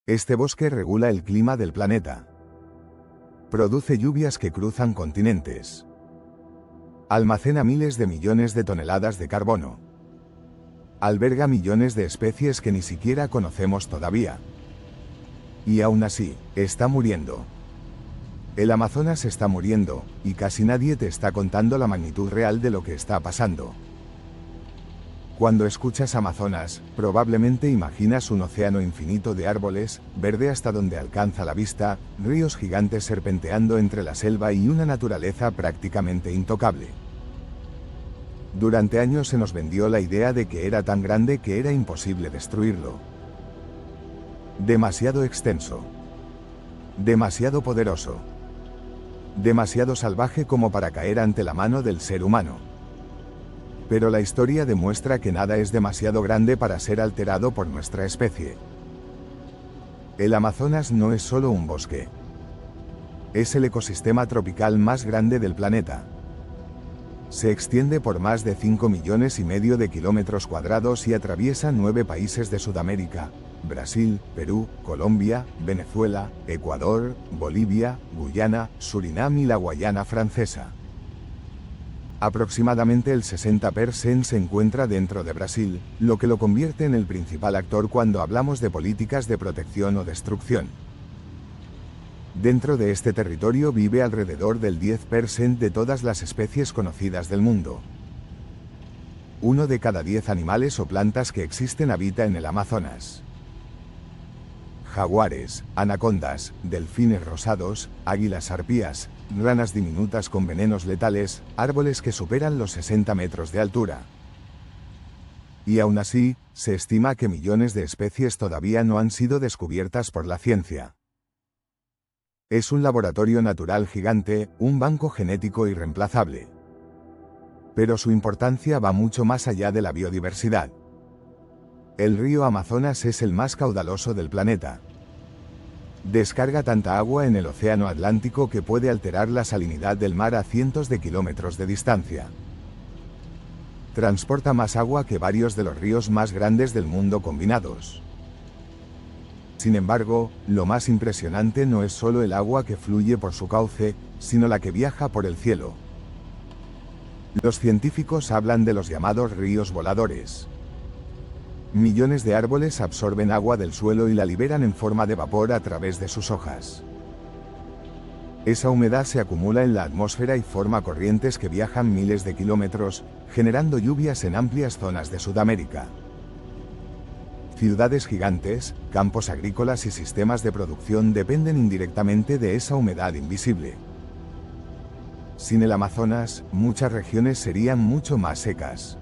Este bosque regula el clima del planeta. Produce lluvias que cruzan continentes. Almacena miles de millones de toneladas de carbono. Alberga millones de especies que ni siquiera conocemos todavía. Y aún así, está muriendo. El Amazonas está muriendo, y casi nadie te está contando la magnitud real de lo que está pasando. Cuando escuchas Amazonas, probablemente imaginas un océano infinito de árboles, verde hasta donde alcanza la vista, ríos gigantes serpenteando entre la selva y una naturaleza prácticamente intocable. Durante años se nos vendió la idea de que era tan grande que era imposible destruirlo. Demasiado extenso. Demasiado poderoso. Demasiado salvaje como para caer ante la mano del ser humano. Pero la historia demuestra que nada es demasiado grande para ser alterado por nuestra especie. El Amazonas no es solo un bosque. Es el ecosistema tropical más grande del planeta. Se extiende por más de 5,5 millones de kilómetros cuadrados y atraviesa 9 países de Sudamérica: Brasil, Perú, Colombia, Venezuela, Ecuador, Bolivia, Guyana, Surinam y la Guayana Francesa. Aproximadamente el 60% se encuentra dentro de Brasil, lo que lo convierte en el principal actor cuando hablamos de políticas de protección o destrucción. Dentro de este territorio vive alrededor del 10% de todas las especies conocidas del mundo. 1 de cada 10 animales o plantas que existen habita en el Amazonas. Jaguares, anacondas, delfines rosados, águilas arpías, ranas diminutas con venenos letales, árboles que superan los 60 metros de altura. Y aún así, se estima que millones de especies todavía no han sido descubiertas por la ciencia. Es un laboratorio natural gigante, un banco genético irreemplazable. Pero su importancia va mucho más allá de la biodiversidad. El río Amazonas es el más caudaloso del planeta. Descarga tanta agua en el océano Atlántico que puede alterar la salinidad del mar a cientos de kilómetros de distancia. Transporta más agua que varios de los ríos más grandes del mundo combinados. Sin embargo, lo más impresionante no es solo el agua que fluye por su cauce, sino la que viaja por el cielo. Los científicos hablan de los llamados ríos voladores. Millones de árboles absorben agua del suelo y la liberan en forma de vapor a través de sus hojas. Esa humedad se acumula en la atmósfera y forma corrientes que viajan miles de kilómetros, generando lluvias en amplias zonas de Sudamérica. Ciudades gigantes, campos agrícolas y sistemas de producción dependen indirectamente de esa humedad invisible. Sin el Amazonas, muchas regiones serían mucho más secas.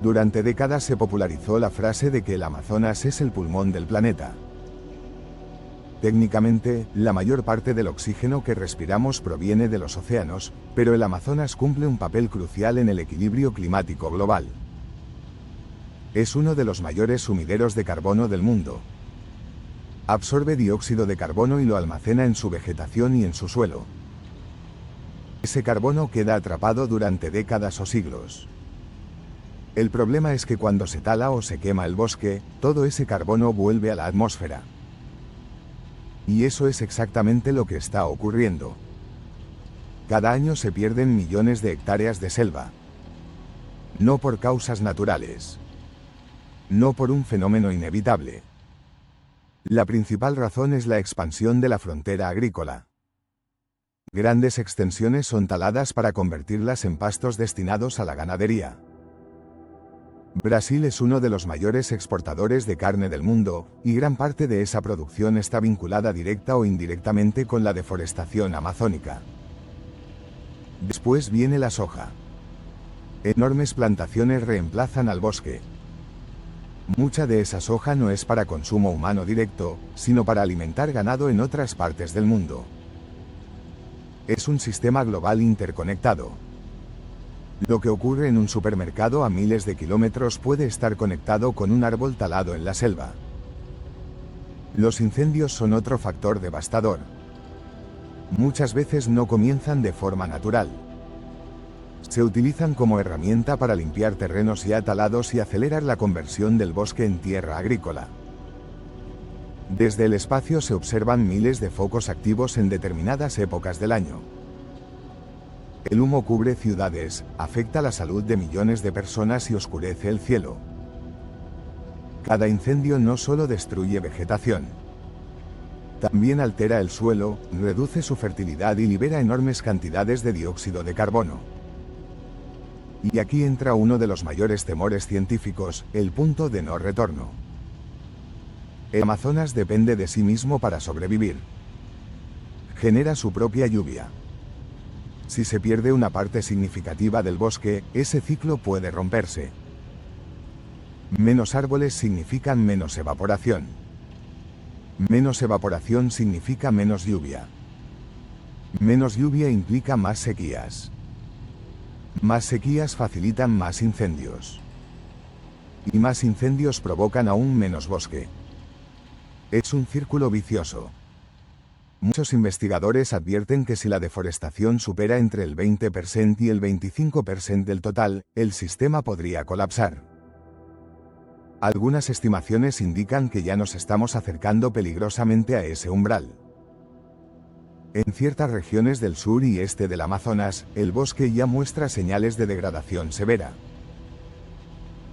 Durante décadas se popularizó la frase de que el Amazonas es el pulmón del planeta. Técnicamente, la mayor parte del oxígeno que respiramos proviene de los océanos, pero el Amazonas cumple un papel crucial en el equilibrio climático global. Es uno de los mayores sumideros de carbono del mundo. Absorbe dióxido de carbono y lo almacena en su vegetación y en su suelo. Ese carbono queda atrapado durante décadas o siglos. El problema es que cuando se tala o se quema el bosque, todo ese carbono vuelve a la atmósfera. Y eso es exactamente lo que está ocurriendo. Cada año se pierden millones de hectáreas de selva. No por causas naturales. No por un fenómeno inevitable. La principal razón es la expansión de la frontera agrícola. Grandes extensiones son taladas para convertirlas en pastos destinados a la ganadería. Brasil es uno de los mayores exportadores de carne del mundo, y gran parte de esa producción está vinculada directa o indirectamente con la deforestación amazónica. Después viene la soja. Enormes plantaciones reemplazan al bosque. Mucha de esa soja no es para consumo humano directo, sino para alimentar ganado en otras partes del mundo. Es un sistema global interconectado. Lo que ocurre en un supermercado a miles de kilómetros puede estar conectado con un árbol talado en la selva. Los incendios son otro factor devastador. Muchas veces no comienzan de forma natural. Se utilizan como herramienta para limpiar terrenos ya talados y acelerar la conversión del bosque en tierra agrícola. Desde el espacio se observan miles de focos activos en determinadas épocas del año. El humo cubre ciudades, afecta la salud de millones de personas y oscurece el cielo. Cada incendio no solo destruye vegetación, también altera el suelo, reduce su fertilidad y libera enormes cantidades de dióxido de carbono. Y aquí entra uno de los mayores temores científicos, el punto de no retorno. El Amazonas depende de sí mismo para sobrevivir. Genera su propia lluvia. Si se pierde una parte significativa del bosque, ese ciclo puede romperse. Menos árboles significan menos evaporación. Menos evaporación significa menos lluvia. Menos lluvia implica más sequías. Más sequías facilitan más incendios. Y más incendios provocan aún menos bosque. Es un círculo vicioso. Muchos investigadores advierten que si la deforestación supera entre el 20% y el 25% del total, el sistema podría colapsar. Algunas estimaciones indican que ya nos estamos acercando peligrosamente a ese umbral. En ciertas regiones del sur y este del Amazonas, el bosque ya muestra señales de degradación severa.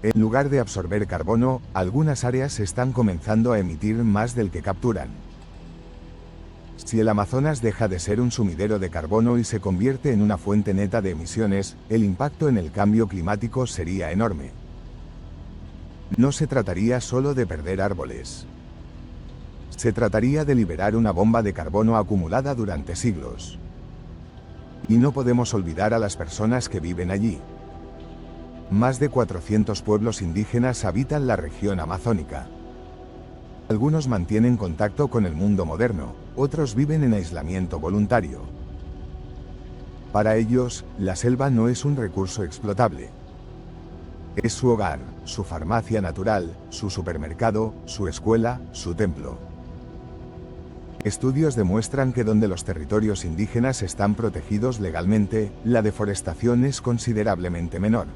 En lugar de absorber carbono, algunas áreas están comenzando a emitir más del que capturan. Si el Amazonas deja de ser un sumidero de carbono y se convierte en una fuente neta de emisiones, el impacto en el cambio climático sería enorme. No se trataría solo de perder árboles. Se trataría de liberar una bomba de carbono acumulada durante siglos. Y no podemos olvidar a las personas que viven allí. Más de 400 pueblos indígenas habitan la región amazónica. Algunos mantienen contacto con el mundo moderno, otros viven en aislamiento voluntario. Para ellos, la selva no es un recurso explotable. Es su hogar, su farmacia natural, su supermercado, su escuela, su templo. Estudios demuestran que donde los territorios indígenas están protegidos legalmente, la deforestación es considerablemente menor.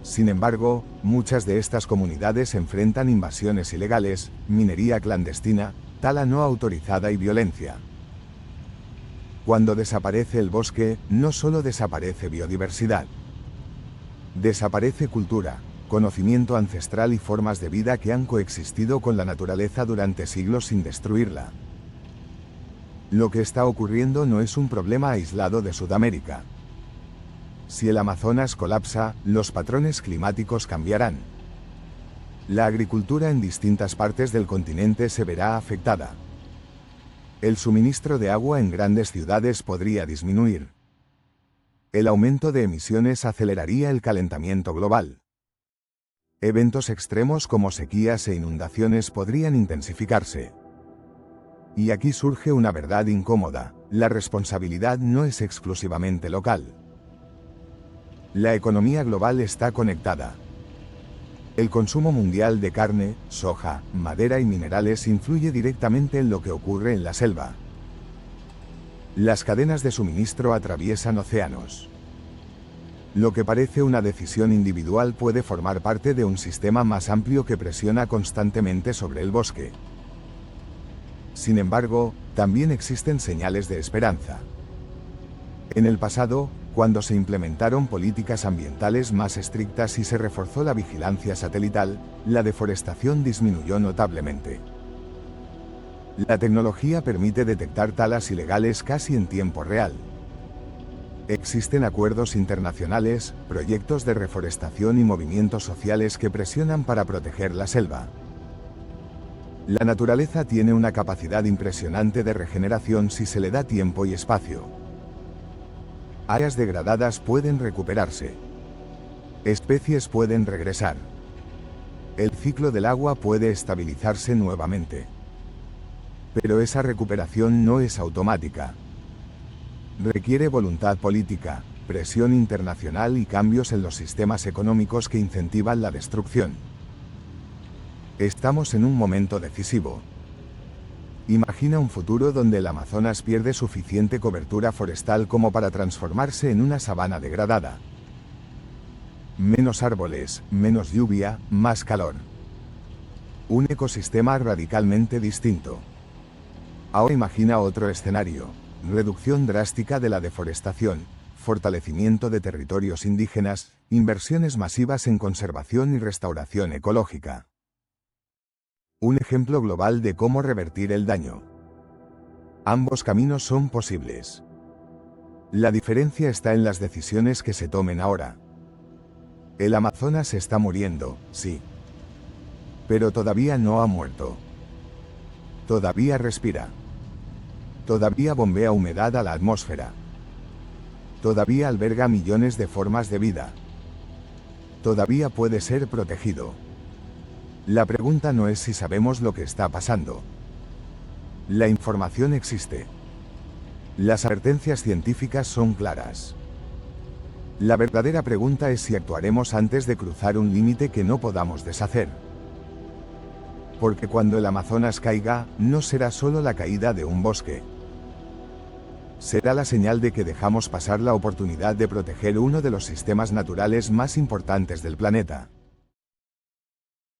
Sin embargo, muchas de estas comunidades enfrentan invasiones ilegales, minería clandestina, tala no autorizada y violencia. Cuando desaparece el bosque, no solo desaparece biodiversidad. Desaparece cultura, conocimiento ancestral y formas de vida que han coexistido con la naturaleza durante siglos sin destruirla. Lo que está ocurriendo no es un problema aislado de Sudamérica. Si el Amazonas colapsa, los patrones climáticos cambiarán. La agricultura en distintas partes del continente se verá afectada. El suministro de agua en grandes ciudades podría disminuir. El aumento de emisiones aceleraría el calentamiento global. Eventos extremos como sequías e inundaciones podrían intensificarse. Y aquí surge una verdad incómoda: la responsabilidad no es exclusivamente local. La economía global está conectada. El consumo mundial de carne, soja, madera y minerales influye directamente en lo que ocurre en la selva. Las cadenas de suministro atraviesan océanos. Lo que parece una decisión individual puede formar parte de un sistema más amplio que presiona constantemente sobre el bosque. Sin embargo, también existen señales de esperanza. En el pasado, cuando se implementaron políticas ambientales más estrictas y se reforzó la vigilancia satelital, la deforestación disminuyó notablemente. La tecnología permite detectar talas ilegales casi en tiempo real. Existen acuerdos internacionales, proyectos de reforestación y movimientos sociales que presionan para proteger la selva. La naturaleza tiene una capacidad impresionante de regeneración si se le da tiempo y espacio. Áreas degradadas pueden recuperarse. Especies pueden regresar. El ciclo del agua puede estabilizarse nuevamente. Pero esa recuperación no es automática. Requiere voluntad política, presión internacional y cambios en los sistemas económicos que incentivan la destrucción. Estamos en un momento decisivo. Imagina un futuro donde el Amazonas pierde suficiente cobertura forestal como para transformarse en una sabana degradada. Menos árboles, menos lluvia, más calor. Un ecosistema radicalmente distinto. Ahora imagina otro escenario: reducción drástica de la deforestación, fortalecimiento de territorios indígenas, inversiones masivas en conservación y restauración ecológica. Un ejemplo global de cómo revertir el daño. Ambos caminos son posibles. La diferencia está en las decisiones que se tomen ahora. El Amazonas está muriendo, sí. Pero todavía no ha muerto. Todavía respira. Todavía bombea humedad a la atmósfera. Todavía alberga millones de formas de vida. Todavía puede ser protegido. La pregunta no es si sabemos lo que está pasando. La información existe. Las advertencias científicas son claras. La verdadera pregunta es si actuaremos antes de cruzar un límite que no podamos deshacer. Porque cuando el Amazonas caiga, no será solo la caída de un bosque. Será la señal de que dejamos pasar la oportunidad de proteger uno de los sistemas naturales más importantes del planeta.